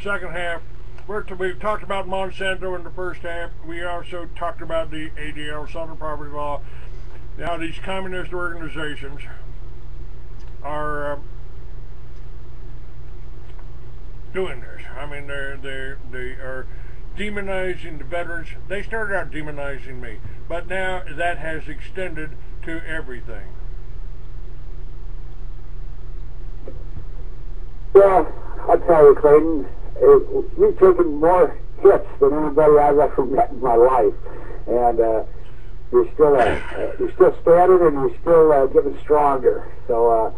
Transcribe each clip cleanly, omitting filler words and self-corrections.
second half, we've talked about Monsanto in the first half. We also talked about the ADL, Southern Poverty Law. Now these communist organizations are doing this. I mean, they are demonizing the veterans. They started out demonizing me, but now that has extended to everything. Well, I'll tell you, Clayton, you've taken more hits than anybody I've ever met in my life, and you're still standing, and you're still getting stronger. So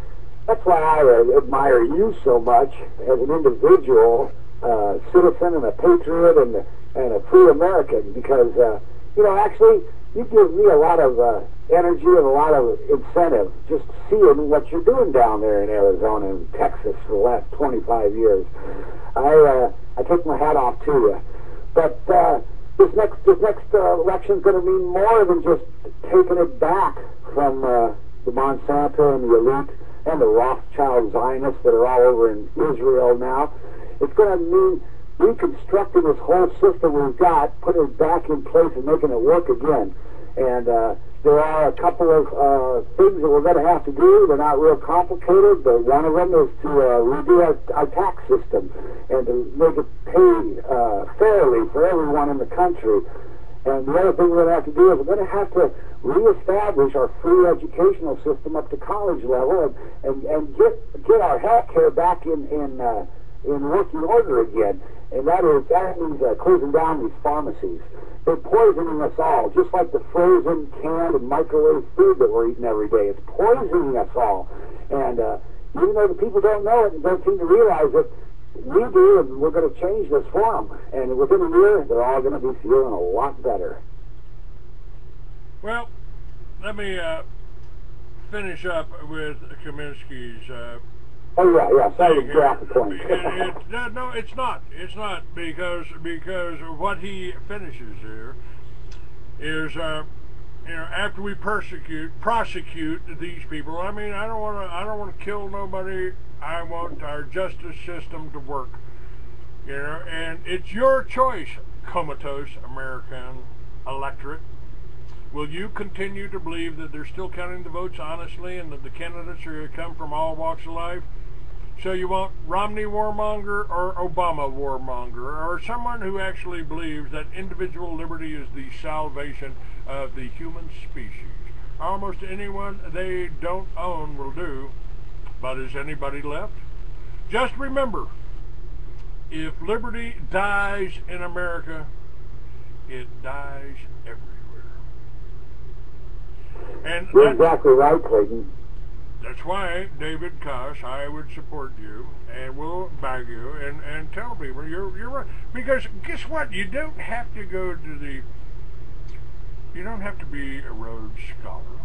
that's why I admire you so much as an individual, citizen, and a patriot, and a free American. Because you know, actually, you give me a lot of energy and a lot of incentive just seeing what you're doing down there in Arizona and Texas for the last 25 years. I take my hat off to you. But this next election is going to mean more than just taking it back from the Monsanto and the elite and the Rothschild Zionists that are all over in Israel now. It's going to mean reconstructing this whole system we've got, putting it back in place and making it work again. And there are a couple of things that we're going to have to do. They're not real complicated, but one of them is to redo our tax system and to make it pay fairly for everyone in the country. And the other thing we're going to have to do is we're going to have to reestablish our free educational system up to college level and get our health care back in working order again. And that means closing down these pharmacies. They're poisoning us all, just like the frozen, canned, and microwave food that we're eating every day. It's poisoning us all. And even though the people don't know it and don't seem to realize it, we do, and we're going to change this for them. And within a year, they're all going to be feeling a lot better. Well, let me finish up with Kaminsky's oh yeah, sorry to drop the point. No, it's not. It's not, because what he finishes here is, you know, after we prosecute these people. I mean, I don't want to kill nobody. I want our justice system to work. You know, and it's your choice, comatose American electorate. Will you continue to believe that they're still counting the votes honestly and that the candidates are going to come from all walks of life? So you want Romney warmonger or Obama warmonger, or someone who actually believes that individual liberty is the salvation of the human species? Almost anyone they don't own will do, but is anybody left? Just remember, if liberty dies in America, it dies everywhere. And you're exactly right, Clayton. That's why, David Kaas, I would support you and will back you and tell people you're right. Because guess what? You don't have to go to you don't have to be a Rhodes Scholar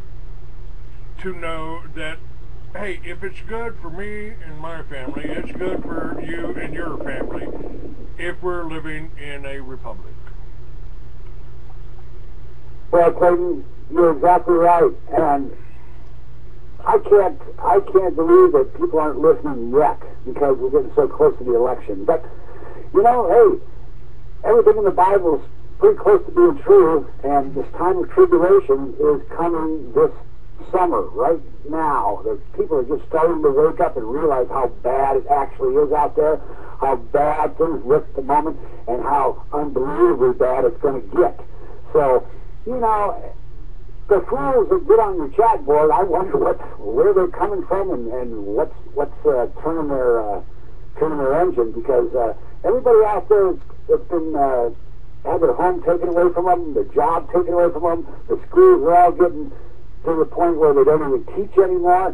to know that, hey, if it's good for me and my family, it's good for you and your family if we're living in a republic. Well, Clayton, you're exactly right. And I can't believe that people aren't listening yet because we're getting so close to the election. But, you know, hey, everything in the Bible is pretty close to being true, and this time of tribulation is coming this summer, right now. The people are just starting to wake up and realize how bad it actually is out there, how bad things look at the moment, and how unbelievably bad it's going to get. So, you know, the fools that get on your chat board, I wonder where they're coming from and what's turning their engine, because everybody out there that's been had their home taken away from them, their job taken away from them, the schools are all getting to the point where they don't even teach anymore.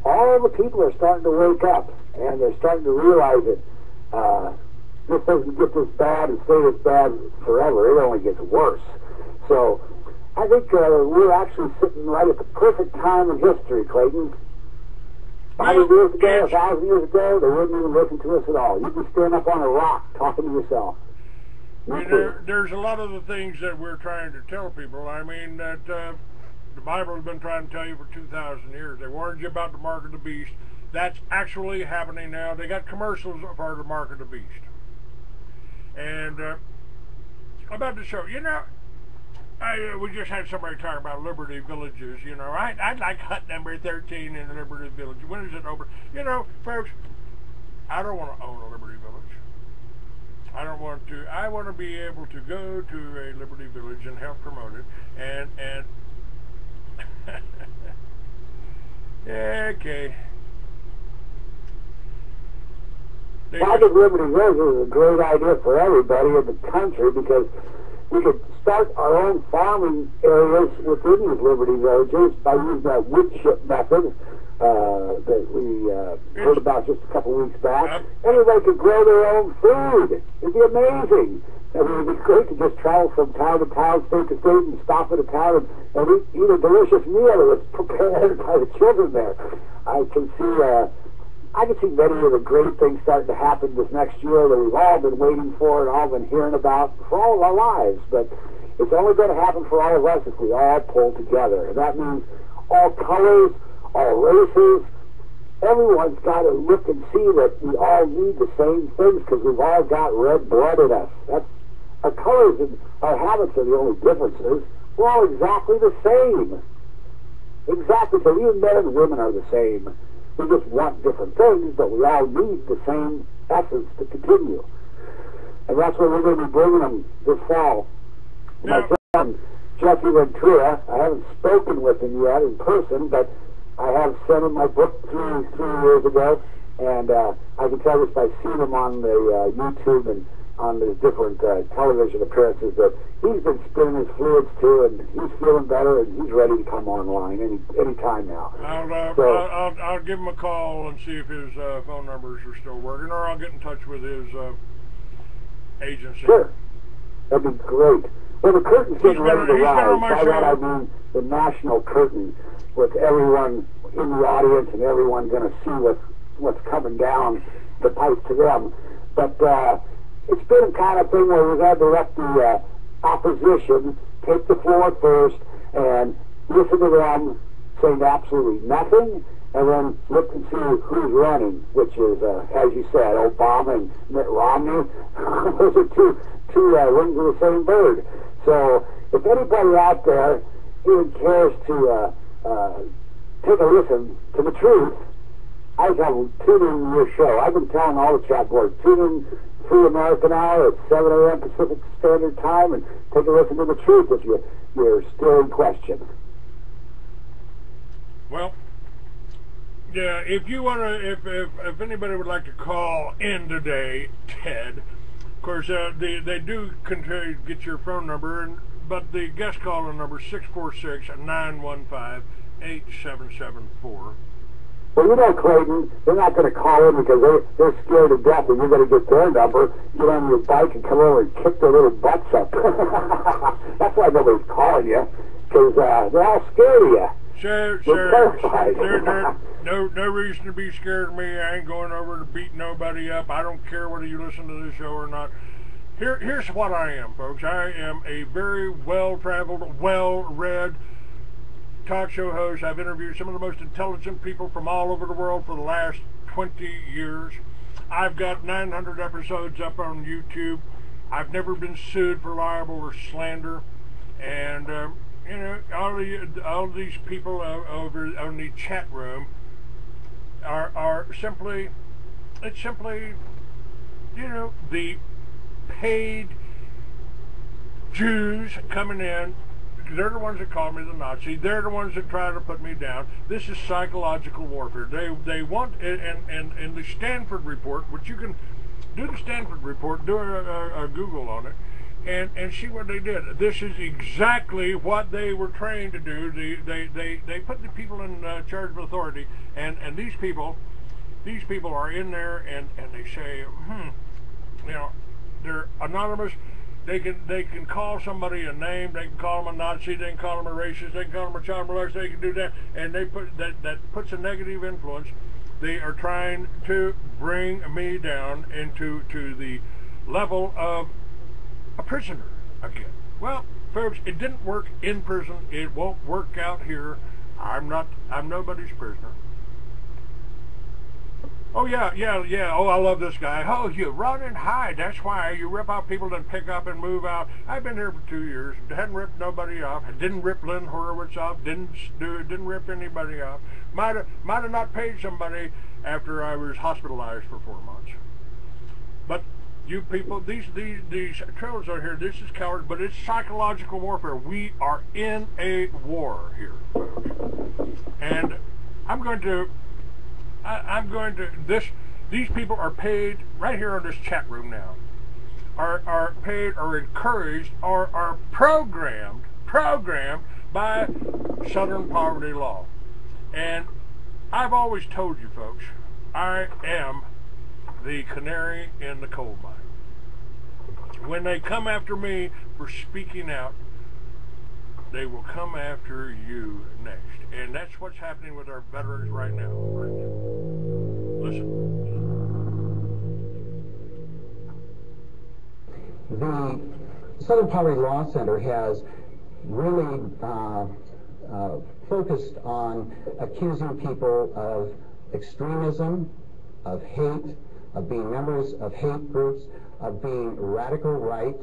All the people are starting to wake up, and they're starting to realize that this doesn't get this bad and stay this bad forever. It only gets worse. So I think we're actually sitting right at the perfect time in history, Clayton. 5 years ago, 1,000 years ago, they wouldn't even listen to us at all. You'd be standing up on a rock talking to yourself. There's a lot of the things that we're trying to tell people. I mean, that the Bible has been trying to tell you for 2,000 years. They warned you about the mark of the beast. That's actually happening now. They got commercials for the mark of the beast. And about the show, you know, we just had somebody talk about Liberty Villages, you know. I'd like hut number 13 in the Liberty Village. When is it over? You know, folks, I don't want to own a Liberty Village. I don't want to. I want to be able to go to a Liberty Village and help promote it. And okay. Well, I think Liberty Village is a great idea for everybody in the country, because we could start our own farming areas within these Liberty Villages by using that wood chip method that we heard about just a couple weeks back. Everybody could grow their own food. It'd be amazing. I mean, it'd be great to just travel from town to town, state to state, and stop at a town and eat a delicious meal that was prepared by the children there. I can see many of the great things starting to happen this next year that we've all been waiting for and all been hearing about for all of our lives. But it's only going to happen for all of us if we all pull together. And that means all colors, all races. Everyone's got to look and see that we all need the same things, because we've all got red blood in us. Our colors and our habits are the only differences. We're all exactly the same. Exactly. So even men and women are the same. We just want different things, but we all need the same essence to continue. And that's what we're going to be bringing them this fall. My friend, Jesse Ventura, I haven't spoken with him yet in person, but I have sent him my book three years ago, and I can tell this by seeing him on the YouTube and on the different television appearances that he's been spinning his fluids too, and he's feeling better, and he's ready to come online any time now. I'll give him a call and see if his phone numbers are still working, or I'll get in touch with his agency. Sure, that'd be great. Well, the curtain's getting ready to rise. By that I mean the national curtain, with everyone in the audience and everyone going to see what's coming down the pipe to them. But it's been a kind of thing where we've had to let the opposition take the floor first and listen to them saying absolutely nothing, and then look and see who's running, which is, as you said, Obama and Mitt Romney. Those are two wings of the same bird. So if anybody out there even cares to take a listen to the truth, I tell them, tune in your show. I've been telling all the chat boards, tune in Free American Hour at 7 a.m. Pacific Standard Time, and take a listen to the truth if you're still in question. Well, yeah, if you want to, if anybody would like to call in today, Ted, of course, they do get your phone number, but the guest calling number is 646-915-8774. Well, you know, Clayton, they're not going to call in because they're scared to death, and you're going to get their number, get on your bike, and come over and kick their little butts up. That's why nobody's calling you, because they're all scared of you. Sure. No reason to be scared of me. I ain't going over to beat nobody up. I don't care whether you listen to the show or not. Here's what I am, folks. I am a very well-traveled, well-read talk show host. I've interviewed some of the most intelligent people from all over the world for the last 20 years. I've got 900 episodes up on YouTube. I've never been sued for libel or slander. And, you know, all these people over on the chat room are simply, it's simply, you know, the paid Jews coming in. They're the ones that call me the Nazi. They're the ones that try to put me down. This is psychological warfare. They want, and the Stanford report, which you can do the Stanford report, do a Google on it, and see what they did. This is exactly what they were trained to do. They put the people in charge of authority, and these people are in there, and they say, you know, they're anonymous. They can call somebody a name. They can call them a Nazi. They can call them a racist. They can call them a child molester. They can do that, and they put that puts a negative influence. They are trying to bring me down into the level of a prisoner again. Well, folks, it didn't work in prison. It won't work out here. I'm nobody's prisoner. Oh, yeah, yeah, yeah. Oh, I love this guy. Oh, you run and hide. That's why you rip out people, then pick up and move out. I've been here for 2 years. Hadn't ripped nobody off. Didn't rip Lynn Horowitz off. Didn't rip anybody off. Might have not paid somebody after I was hospitalized for 4 months. But you people, these trailers out here, this is cowards, but it's psychological warfare. We are in a war here, folks. And these people are paid right here in this chat room now, are paid or encouraged or are programmed by Southern poverty law. And I've always told you folks, I am the canary in the coal mine. When they come after me for speaking out, they will come after you next. And that's what's happening with our veterans right now. Listen. The Southern Poverty Law Center has really focused on accusing people of extremism, of hate, of being members of hate groups, of being radical right,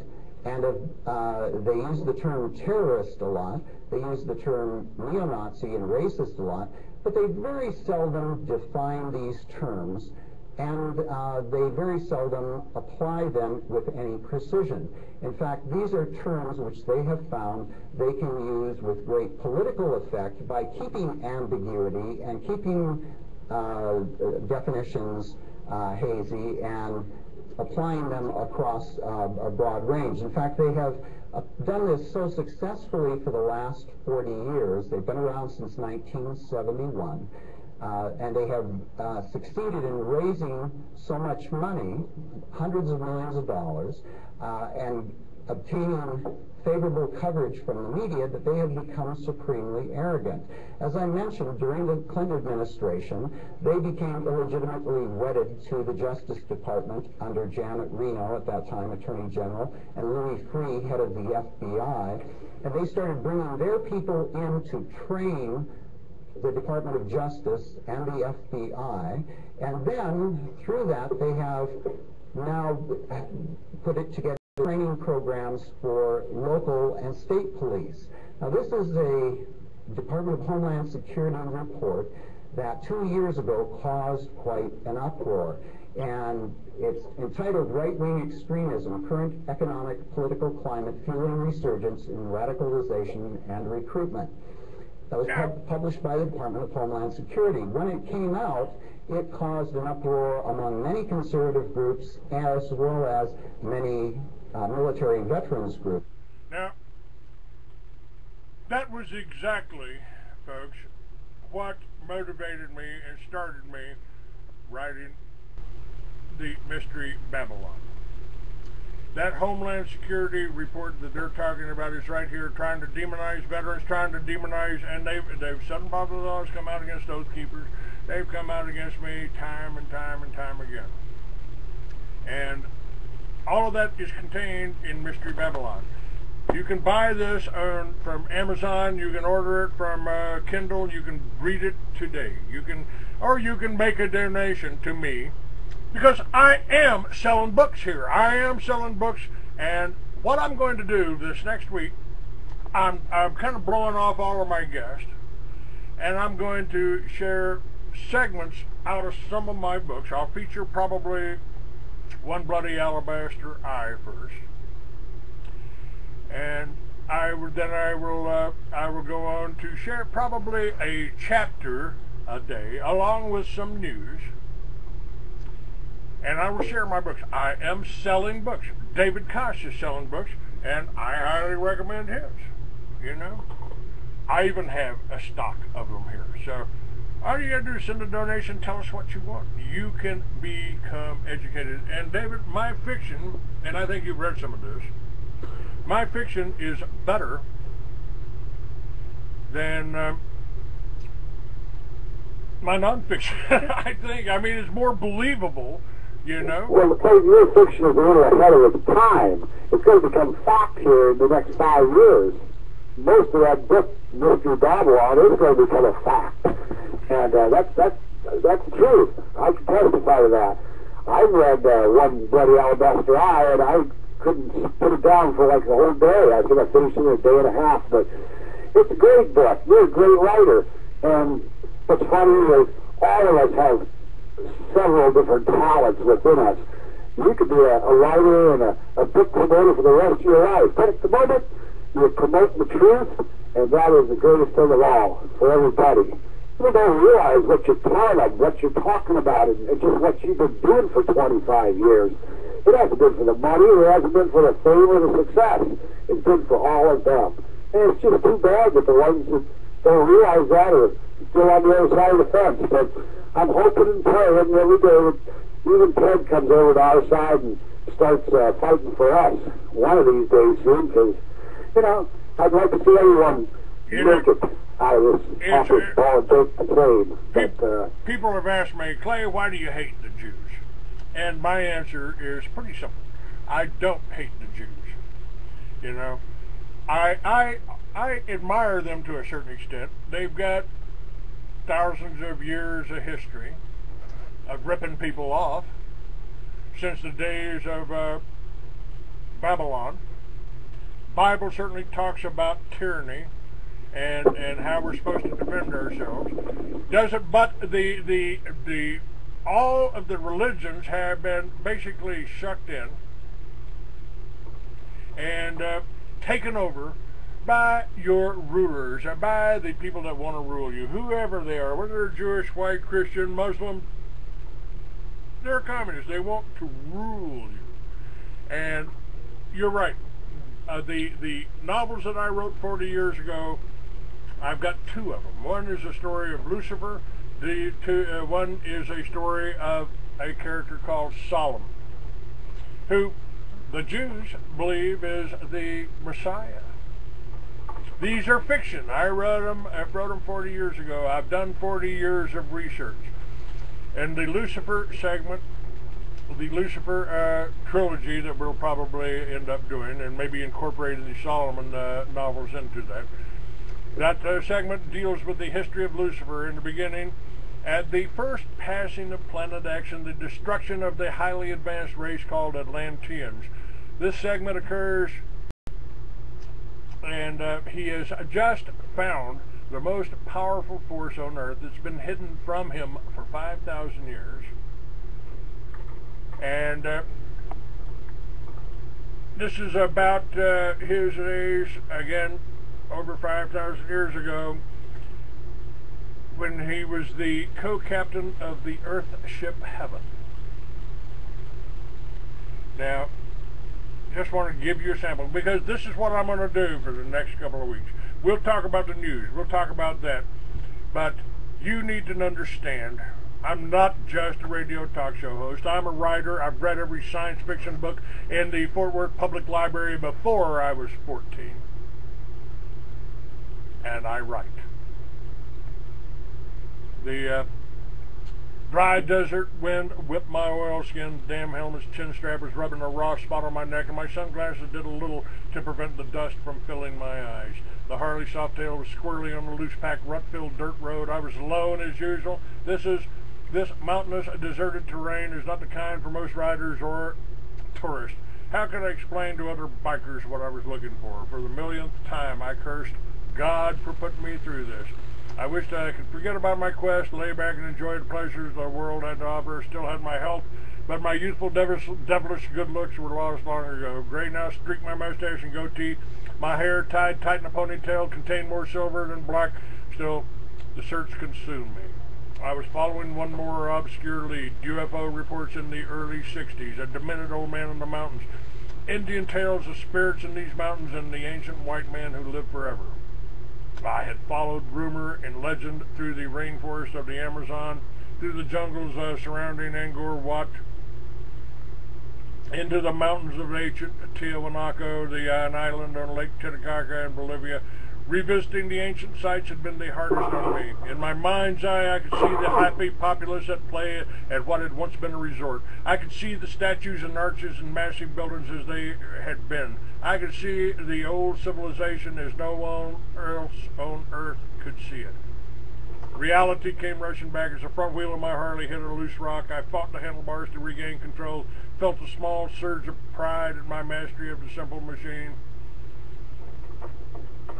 and they use the term terrorist a lot. They use the term neo-Nazi and racist a lot, but they very seldom define these terms, and they very seldom apply them with any precision. In fact, these are terms which they have found they can use with great political effect by keeping ambiguity and keeping definitions hazy and applying them across a broad range. In fact, they have done this so successfully for the last 40 years. They've been around since 1971, and they have succeeded in raising so much money, hundreds of millions of dollars, and obtaining favorable coverage from the media that they have become supremely arrogant. As I mentioned, during the Clinton administration, they became illegitimately wedded to the Justice Department under Janet Reno, at that time Attorney General, and Louis Freeh, head of the FBI, and they started bringing their people in to train the Department of Justice and the FBI, and then through that they have now put it together training programs for local and state police. Now, this is a Department of Homeland Security report that 2 years ago caused quite an uproar, and it's entitled Right-Wing Extremism, Current Economic Political Climate Fueling Resurgence in Radicalization and Recruitment. That was published by the Department of Homeland Security. When it came out, it caused an uproar among many conservative groups as well as many military and veterans groups. Now, that was exactly, folks, what motivated me and started me writing the Mystery Babylon. That Homeland Security report that they're talking about is right here, trying to demonize veterans, trying to demonize, and they've Southern Poverty Laws come out against Oath Keepers. They've come out against me time and time and time again. And all of that is contained in Mystery Babylon. You can buy this from Amazon. You can order it from Kindle. You can read it today. You can make a donation to me, because I am selling books here. I am selling books, and what I'm going to do this next week, I'm kind of blowing off all of my guests, and I'm going to share segments out of some of my books. I'll feature probably One Bloody Alabaster Eye first, and I will go on to share probably a chapter a day along with some news, and I will share my books. I am selling books. David Kaas is selling books, and I highly recommend his. You know, I even have a stock of them here. So all you gotta do is send a donation, tell us what you want. You can become educated. And David, my fiction, and I think you've read some of this, my fiction is better than my nonfiction. I think. I mean, it's more believable, you know. Well, because your fiction is a little ahead of its time. It's going to become fact here in the next 5 years. Most of that book, Mystery Babylon, is going to become a fact. And That's the truth. I can testify to that. I read One Bloody Alabaster Eye, and I couldn't put it down for like the whole day. I think I finished it in a day and a half, but it's a great book. You're a great writer. And what's funny is all of us have several different talents within us. You could be a writer and a book promoter for the rest of your life. But at the moment, you're promoting the truth, and that is the greatest thing of all for everybody. People don't realize what you're telling them, what you're talking about, and just what you've been doing for 25 years. It hasn't been for the money, it hasn't been for the fame or the success. It's been for all of them. And it's just too bad that the ones that don't realize that are still on the other side of the fence. But I'm hoping and praying every day that even Ted comes over to our side and starts fighting for us one of these days soon, because, you know, I'd like to see everyone make it out of this awful ball of dirt to trade. But people have asked me, Clay, why do you hate the Jews? And my answer is pretty simple. I don't hate the Jews. You know, I admire them to a certain extent. They've got thousands of years of history of ripping people off since the days of Babylon. Bible certainly talks about tyranny and how we're supposed to defend ourselves. Doesn't, but the all of the religions have been basically sucked in and taken over by your rulers, by the people that want to rule you, whoever they are, whether they're Jewish, white, Christian, Muslim. They're communists. They want to rule you. And you're right. The novels that I wrote 40 years ago, I've got two of them. One is a story of Lucifer. One is a story of a character called Solomon, who the Jews believe is the Messiah. These are fiction. I wrote them 40 years ago. I've done 40 years of research. And the Lucifer segment, the Lucifer trilogy that we'll probably end up doing, and maybe incorporating the Solomon novels into that. That segment deals with the history of Lucifer in the beginning, at the first passing of Planet X and the destruction of the highly advanced race called Atlanteans. This segment occurs, and he has just found the most powerful force on Earth that's been hidden from him for 5,000 years. And this is about his age, again, over 5,000 years ago, when he was the co-captain of the Earth ship Heaven. Now, just want to give you a sample, because this is what I'm going to do for the next couple of weeks. We'll talk about the news. We'll talk about that. But you need to understand, I'm not just a radio talk show host. I'm a writer. I've read every science fiction book in the Fort Worth Public Library before I was 14. And I write. The dry desert wind whipped my oilskin, damn helmet's chin strap was rubbing a raw spot on my neck, and my sunglasses did a little to prevent the dust from filling my eyes. The Harley Softail was squirrely on the loose-packed, rut-filled dirt road. I was alone as usual. This mountainous, deserted terrain is not the kind for most riders or tourists. How could I explain to other bikers what I was looking for? For the millionth time, I cursed God for putting me through this. I wished I could forget about my quest, lay back and enjoy the pleasures the world had to offer. Still had my health, but my youthful, devilish good looks were lost long ago. Gray now streaked my mustache and goatee. My hair, tied tight in a ponytail, contained more silver than black. Still, the search consumed me. I was following one more obscure lead. UFO reports in the early 60s. A demented old man in the mountains. Indian tales of spirits in these mountains and the ancient white man who lived forever. I had followed rumor and legend through the rainforest of the Amazon, through the jungles surrounding Angkor Wat, into the mountains of ancient Tiahuanaco, an island on Lake Titicaca in Bolivia. Revisiting the ancient sites had been the hardest on me. In my mind's eye, I could see the happy populace at play at what had once been a resort. I could see the statues and arches and massive buildings as they had been. I could see the old civilization as no one else on Earth could see it. Reality came rushing back as the front wheel of my Harley hit a loose rock. I fought the handlebars to regain control, felt a small surge of pride at my mastery of the simple machine.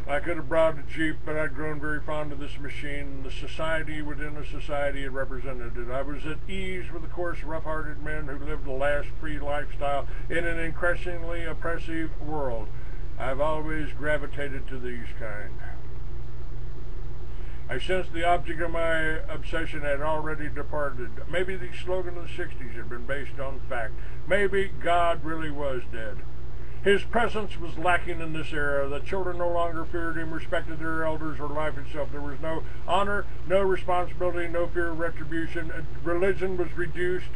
I could have bribed a Jeep, but I'd grown very fond of this machine and the society within the society it represented. And I was at ease with the coarse, rough-hearted men who lived a lash-free lifestyle in an increasingly oppressive world. I've always gravitated to these kind. I sensed the object of my obsession had already departed. Maybe the slogan of the 60s had been based on fact. Maybe God really was dead. His presence was lacking in this era. The children no longer feared him, respected their elders, or life itself. There was no honor, no responsibility, no fear of retribution. Religion was reduced.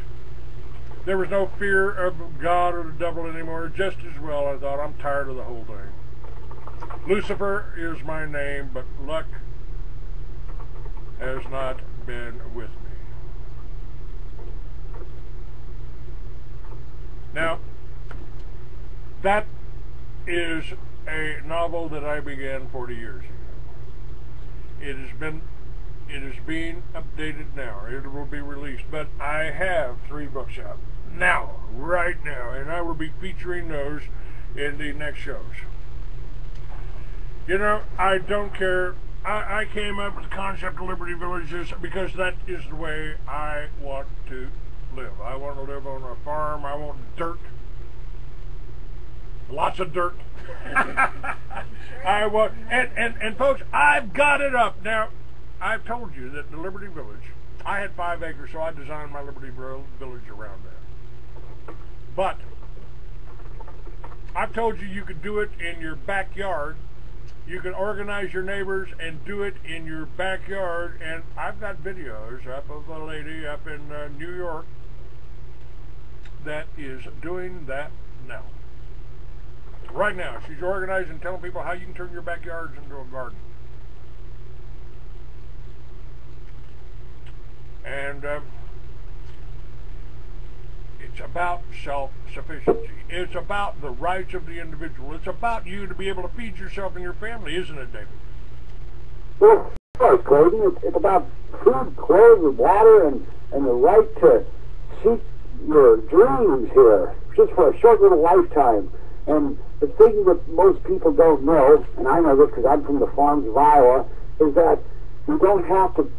There was no fear of God or the devil anymore. Just as well, I thought. I'm tired of the whole thing. Lucifer is my name, but luck has not been with me. Now, that is a novel that I began 40 years ago. It is being updated now. It will be released, but I have 3 books out now, right now, and I will be featuring those in the next shows. You know, I don't care. I came up with the concept of Liberty Villages because that is the way I want to live. I want to live on a farm. I want dirt. Lots of dirt. I want, and folks, I've got it up. Now, I've told you that the Liberty Village, I had 5 acres, so I designed my Liberty Village around that. But I've told you could do it in your backyard. You can organize your neighbors and do it in your backyard. And I've got videos up of a lady up in New York that is doing that now. Right now, she's organizing, telling people how you can turn your backyards into a garden. And it's about self-sufficiency. It's about the rights of the individual. It's about you to be able to feed yourself and your family, isn't it, David? Well, of course, Clayton. It's about food, clothes, and water, and the right to seek your dreams here, just for a short little lifetime. And the thing that most people don't know, and I know this because I'm from the farms of Iowa, is that we don't have to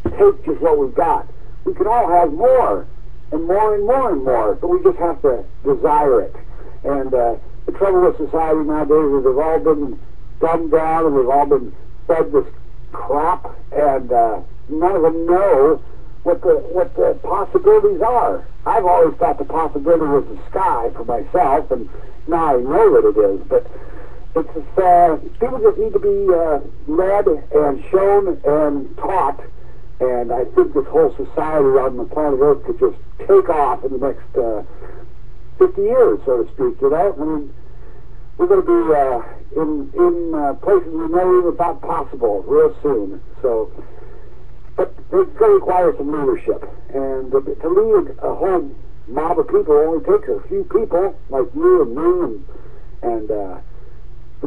take just what we've got. We can all have more, and more, and more, and more, but we just have to desire it. And the trouble with society nowadays is we've all been dumbed down, and we've all been fed this crap, and none of them know what the possibilities are. I've always thought the possibility was the sky for myself, and now I know that it is, but it's people just need to be led and shown and taught, and I think this whole society on the planet Earth could just take off in the next 50 years, so to speak, you know? I mean, we're going to be in places we never even thought possible real soon, so... But it's going to require some leadership, and to lead a whole mob of people only takes a few people, like you and me, and the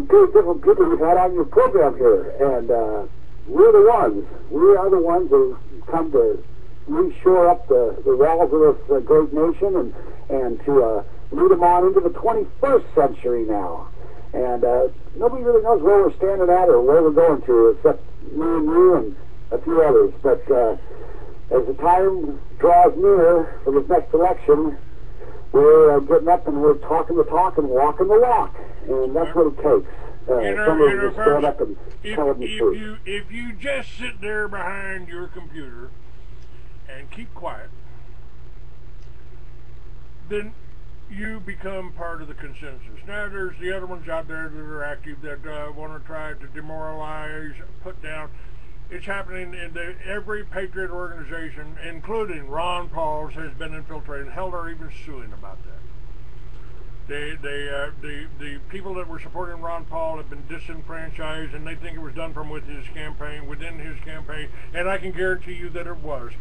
different people you've had on your program here, and we're the ones. We are the ones who come to reshore up the walls of this great nation, and to lead them on into the 21st century now. And nobody really knows where we're standing at or where we're going to, except me and you and a few others, but as the time draws near for this next election, we're getting up and we're talking the talk and walking the walk, and that's what it takes. Somebody to stand up and tell them the truth. If you just sit there behind your computer and keep quiet, then you become part of the consensus. Now, there's the other ones out there that are active that want to try to demoralize, put down. It's happening in every patriot organization, including Ron Paul's, has been infiltrated. Hell, they're even suing about that. The people that were supporting Ron Paul have been disenfranchised, and they think it was done from within his campaign, and I can guarantee you that it was,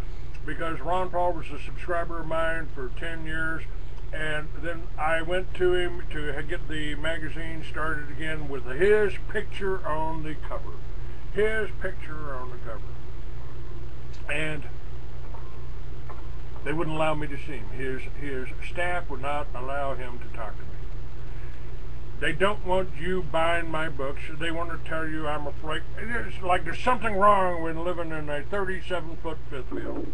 because Ron Paul was a subscriber of mine for 10 years, and then I went to him to get the magazine started again with his picture on the cover. His picture on the cover. And they wouldn't allow me to see him. His staff would not allow him to talk to me. They don't want you buying my books. They want to tell you I'm a flake. It's like there's something wrong with living in a 37-foot fifth wheel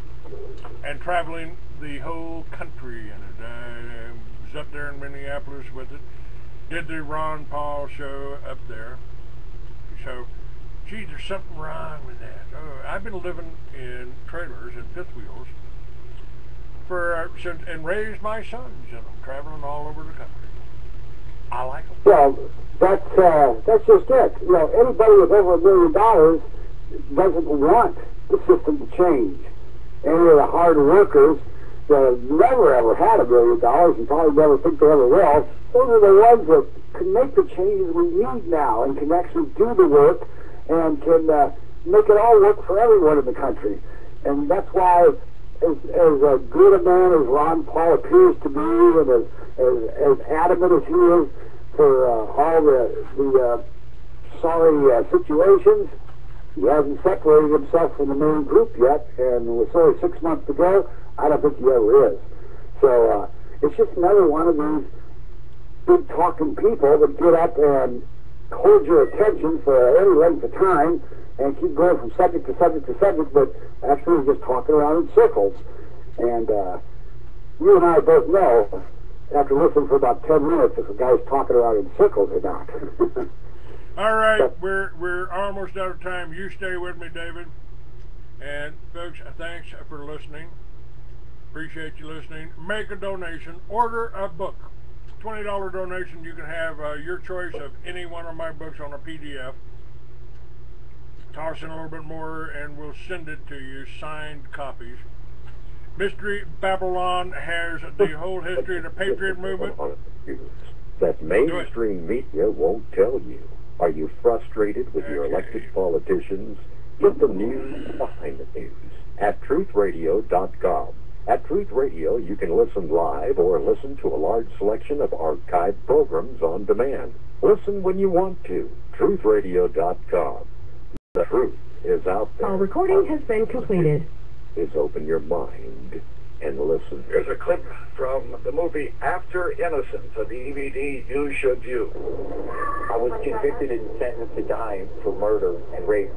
and traveling the whole country in it. I was up there in Minneapolis with it. Did the Ron Paul show up there. So, gee, there's something wrong with that. Oh, I've been living in trailers and fifth wheels since, and raised my sons in them, traveling all over the country. I like them. Well, that's just it. You know, anybody with over $1 million doesn't want the system to change. Any of the hard workers that have never ever had $1 million and probably never think they ever will, those are the ones that can make the changes we need now and can actually do the work and can make it all work for everyone in the country. And that's why, as good a man as Ron Paul appears to be, and as adamant as he is for all the sorry situations, he hasn't separated himself from the main group yet, and with only 6 months to go, I don't think he ever is. So it's just another one of these big talking people that get up and hold your attention for any length of time and keep going from subject to subject to subject, but actually just talking around in circles. And you and I both know, after listening for about 10 minutes, if a guy's talking around in circles or not. All right, we're almost out of time. You stay with me, David. And folks, thanks for listening. Appreciate you listening. Make a donation. Order a book. $20 donation. You can have your choice of any one of my books on a PDF. Toss in a little bit more and we'll send it to you, signed copies. Mystery Babylon has the whole history of the Patriot movement. That mainstream media won't tell you. Are you frustrated with your elected politicians? Get the news behind the news at truthradio.com. At Truth Radio, you can listen live or listen to a large selection of archived programs on demand. Listen when you want to. truthradio.com. The truth is out there. Our recording has been completed. Is open your mind and listen. Here's a clip from the movie After Innocence, a DVD you should view. I was convicted and sentenced to die for murder and rape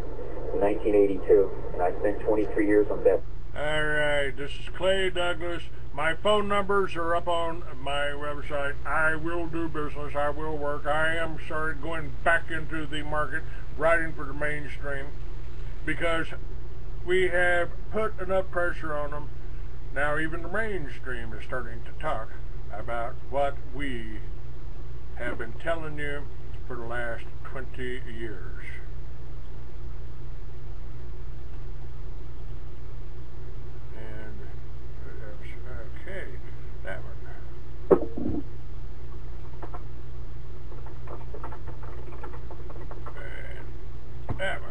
in 1982, and I spent 23 years on death. All right, this is Clay Douglas. My phone numbers are up on my website. I will do business. I will work. I am started going back into the market, writing for the mainstream, because we have put enough pressure on them. Now even the mainstream is starting to talk about what we have been telling you for the last 20 years. And okay, that one. And that one.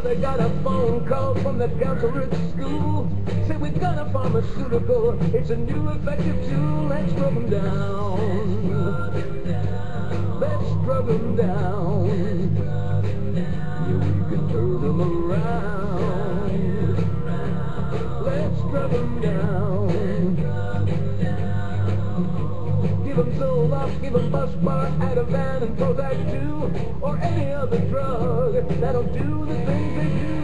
They got a phone call from the counselor at the school. Said we got a pharmaceutical. It's a new effective tool. Let's rub them down. Let's rub them down. Yeah, we can turn them around. Let's rub them down. Give them Zoloft, give them Buspar, Ativan, and Prozac too, or any other drug that'll do the things they do.